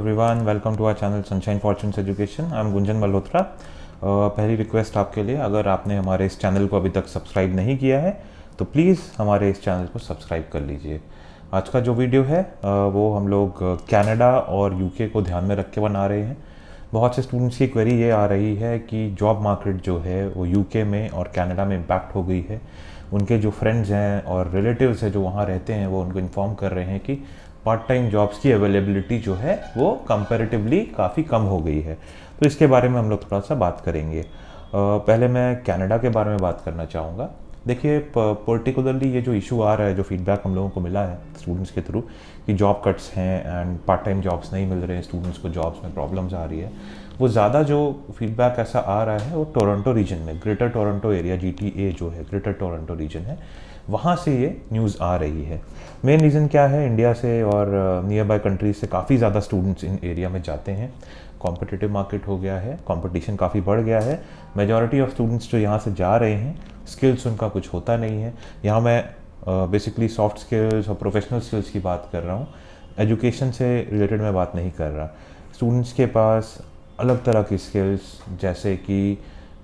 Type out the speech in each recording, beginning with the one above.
Everyone, welcome to our channel Sunshine Fortunes Education. I am Gunjan Malhotra. पहली request आपके लिए, अगर आपने हमारे इस चैनल को अभी तक सब्सक्राइब नहीं किया है तो प्लीज़ हमारे इस चैनल को सब्सक्राइब कर लीजिए। आज का जो वीडियो है वो हम लोग कनाडा और यूके को ध्यान में रख के बना रहे हैं। बहुत से स्टूडेंट्स की क्वेरी ये आ रही है कि जॉब मार्केट जो है वो यूके में और कनाडा में इम्पैक्ट हो गई है। उनके जो फ्रेंड्स हैं और रिलेटिव्स हैं जो वहाँ रहते हैं वो उनको इन्फॉर्म कर रहे हैं कि पार्ट टाइम जॉब्स की अवेलेबिलिटी जो है वो कंपैरेटिवली काफ़ी कम हो गई है। तो इसके बारे में हम लोग थोड़ा सा बात करेंगे। पहले मैं कनाडा के बारे में बात करना चाहूँगा। देखिए, पर्टिकुलरली ये जो इशू आ रहा है, जो फीडबैक हम लोगों को मिला है स्टूडेंट्स के थ्रू कि जॉब कट्स हैं एंड पार्ट टाइम जॉब्स नहीं मिल रहे हैं, स्टूडेंट्स को जॉब्स में प्रॉब्लम्स आ रही है, वो ज़्यादा जो फीडबैक ऐसा आ रहा है वो टोरंटो रीजन में, ग्रेटर टोरंटो एरिया GTA जो है, ग्रेटर टोरंटो रीजन है, वहाँ से ये न्यूज़ आ रही है। मेन रीज़न क्या है, इंडिया से और नियर बाय कंट्रीज से काफ़ी ज़्यादा स्टूडेंट्स इन एरिया में जाते हैं। कॉम्पिटिटिव मार्केट हो गया है, कंपटीशन काफ़ी बढ़ गया है। मेजॉरिटी ऑफ स्टूडेंट्स जो यहाँ से जा रहे हैं, स्किल्स उनका कुछ होता नहीं है। यहाँ मैं बेसिकली सॉफ्ट स्किल्स और प्रोफेशनल स्किल्स की बात कर रहा हूँ, एजुकेशन से रिलेटेड मैं बात नहीं कर रहा। स्टूडेंट्स के पास अलग तरह की स्किल्स जैसे कि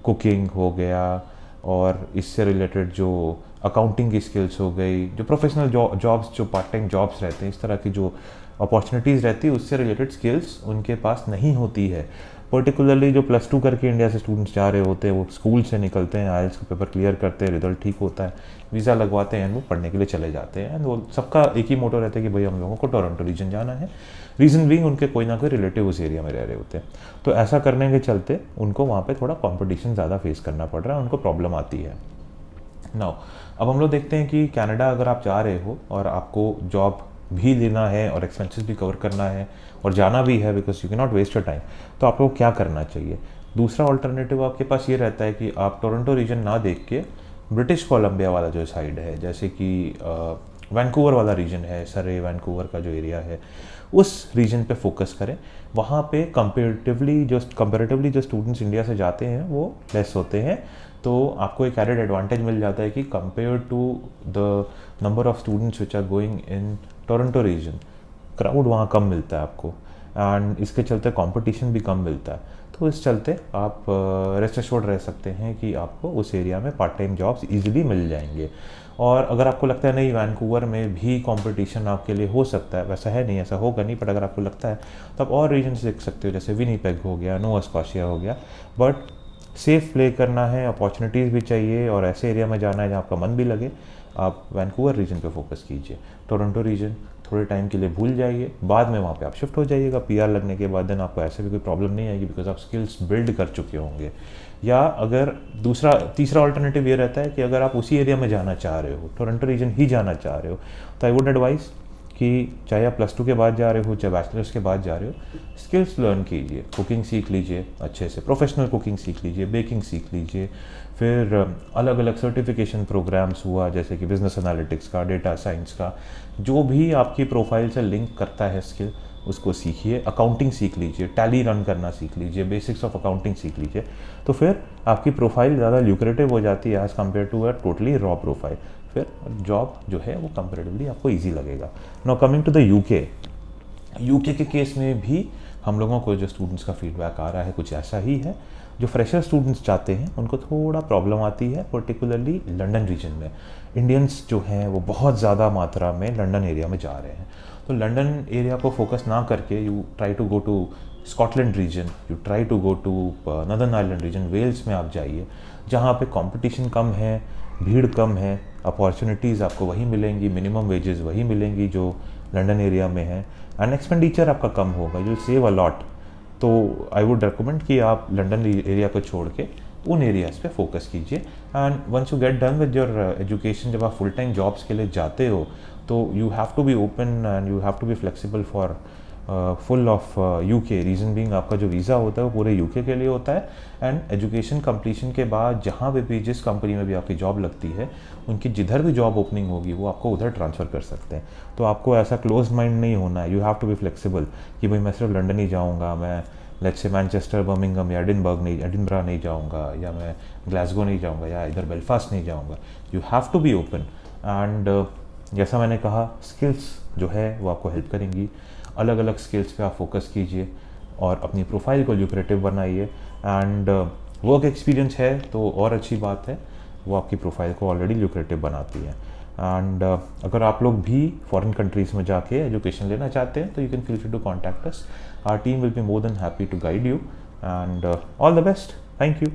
कुकिंग हो गया और इससे रिलेटेड जो अकाउंटिंग की स्किल्स हो गई, जो प्रोफेशनल जॉब्स जो पार्ट टाइम जॉब्स रहते हैं, इस तरह की जो अपॉर्चुनिटीज़ रहती है उससे रिलेटेड स्किल्स उनके पास नहीं होती है। पर्टिकुलरली जो +2 करके इंडिया से स्टूडेंट्स जा रहे होते हैं, वो स्कूल से निकलते हैं, IELTS का पेपर क्लियर करते हैं, रिजल्ट ठीक होता है, वीज़ा लगवाते हैं, वो पढ़ने के लिए चले जाते हैं। एंड वो सबका एक ही मोटो रहता है कि भाई हम लोगों को टोरंटो रीजन जाना है। रीज़न भी उनके कोई ना कोई रिलेटिव उस एरिया में रह रहे होते हैं। तो ऐसा करने के चलते उनको वहाँ पे थोड़ा कंपटीशन ज़्यादा फेस करना पड़ रहा है, उनको प्रॉब्लम आती है। नाउ अब हम लोग देखते हैं कि कनाडा अगर आप जा रहे हो और आपको जॉब भी लेना है और एक्सपेंसेस भी कवर करना है और जाना भी है, because you can not waste your time, तो आपको क्या करना चाहिए। दूसरा ऑल्टरनेटिव आपके पास ये रहता है कि आप टोरंटो रीजन ना देख के ब्रिटिश कोलंबिया वाला जो साइड है, जैसे कि वैंकूवर वाला रीजन है, सरे वैंकूवर का जो एरिया है, उस रीजन पे फोकस करें। वहाँ पे कंपेरेटिवली जो स्टूडेंट्स इंडिया से जाते हैं वो लेस होते हैं। तो आपको एक एडेड एडवांटेज मिल जाता है कि compare to the number of students which are going in Toronto region, crowd वहाँ कम मिलता है आपको, एंड इसके चलते कंपटीशन भी कम मिलता है। तो इस चलते आप रेस्ट एश्योर्ड रह सकते हैं कि आपको उस एरिया में पार्ट टाइम जॉब्स इजीली मिल जाएंगे। और अगर आपको लगता है नहीं, वैंकूवर में भी कंपटीशन आपके लिए हो सकता है, वैसा है नहीं, ऐसा होगा नहीं, बट अगर आपको लगता है तो आप और रीजन देख सकते हो, जैसे विनीपेग हो गया, नोवा स्कॉशिया हो गया। बट सेफ प्ले करना है, अपॉर्चुनिटीज़ भी चाहिए और ऐसे एरिया में जाना है जहाँ आपका मन भी लगे। आप वैंकूवर रीजन पे फोकस कीजिए। टोरंटो रीजन थोड़े टाइम के लिए भूल जाइए, बाद में वहाँ पे आप शिफ्ट हो जाइएगा PR लगने के बाद। देन आपको ऐसे भी कोई प्रॉब्लम नहीं आएगी, बिकॉज आप स्किल्स बिल्ड कर चुके होंगे। या अगर तीसरा ऑल्टरनेटिव ये रहता है कि अगर आप उसी एरिया में जाना चाह रहे हो, टोरंटो रीजन ही जाना चाह रहे हो, तो आई वुड एडवाइस कि चाहे आप +2 के बाद जा रहे हो, चाहे बैचलर्स के बाद जा रहे हो, स्किल्स लर्न कीजिए, कुकिंग सीख लीजिए अच्छे से, प्रोफेशनल कुकिंग सीख लीजिए, बेकिंग सीख लीजिए। फिर अलग अलग सर्टिफिकेशन प्रोग्राम्स हुआ, जैसे कि बिजनेस एनालिटिक्स का, डेटा साइंस का, जो भी आपकी प्रोफाइल से लिंक करता है स्किल, उसको सीखिए। अकाउंटिंग सीख लीजिए, टैली रन करना सीख लीजिए, बेसिक्स ऑफ अकाउंटिंग सीख लीजिए। तो फिर आपकी प्रोफाइल ज़्यादा ल्यूक्रेटिव हो जाती है as compare to a totally raw profile. फिर जॉब जो है वो कंपेरेटिवली आपको ईजी लगेगा। Now coming to the UK के केस में भी हम लोगों को जो स्टूडेंट्स का फीडबैक आ रहा है कुछ ऐसा ही है। जो फ्रेशर स्टूडेंट्स चाहते हैं उनको थोड़ा प्रॉब्लम आती है, पर्टिकुलरली लंदन रीजन में। इंडियंस जो हैं वो बहुत ज़्यादा मात्रा में लंदन एरिया में जा रहे हैं। तो लंदन एरिया को फोकस ना करके you try to go to Scotland region, you try to go to Northern Ireland region, Wales में आप जाइए, जहाँ पे कंपटीशन कम है, भीड़ कम है, अपॉर्चुनिटीज़ आपको वही मिलेंगी, मिनिमम वेजेस वही मिलेंगी जो लंदन एरिया में है, एंड एक्सपेंडिचर आपका कम होगा, you will save a lot. तो आई वुड रिकमेंड कि आप लंदन एरिया को छोड़ के उन एरियाज़ पे फोकस कीजिए। And once you get done with your education, जब आप फुल टाइम जॉब्स के लिए जाते हो, तो you have to be open and you have to be flexible for full of UK. Reason being आपका जो वीज़ा होता है वो पूरे यूके के लिए होता है। एंड एजुकेशन कंप्लीशन के बाद जहाँ पे भी, जिस कंपनी में भी आपकी जॉब लगती है, उनकी जिधर भी जॉब ओपनिंग होगी वो आपको उधर ट्रांसफ़र कर सकते हैं। तो आपको ऐसा क्लोज माइंड नहीं होना है, you have to be flexible कि भाई मैं सिर्फ लंदन ही जाऊँगा, मैं लेट्स से मैनचेस्टर, बर्मिंघम या एडिनबर्ग नहीं जाऊँगा, या मैं ग्लासगो नहीं जाऊँगा, या इधर बेलफास्ट नहीं जाऊँगा। You have to be open. And जैसा मैंने कहा, स्किल्स जो है वो आपको हेल्प करेंगी। अलग अलग स्किल्स पे आप फोकस कीजिए और अपनी प्रोफाइल को ल्यूक्रेटिव बनाइए। एंड वर्क एक्सपीरियंस है तो और अच्छी बात है, वो आपकी प्रोफाइल को ऑलरेडी ल्यूक्रेटिव बनाती है। एंड अगर आप लोग भी फॉरेन कंट्रीज़ में जाके एजुकेशन लेना चाहते हैं तो you can feel free to contact us. Our team will be more than happy to guide you and all the best. Thank you.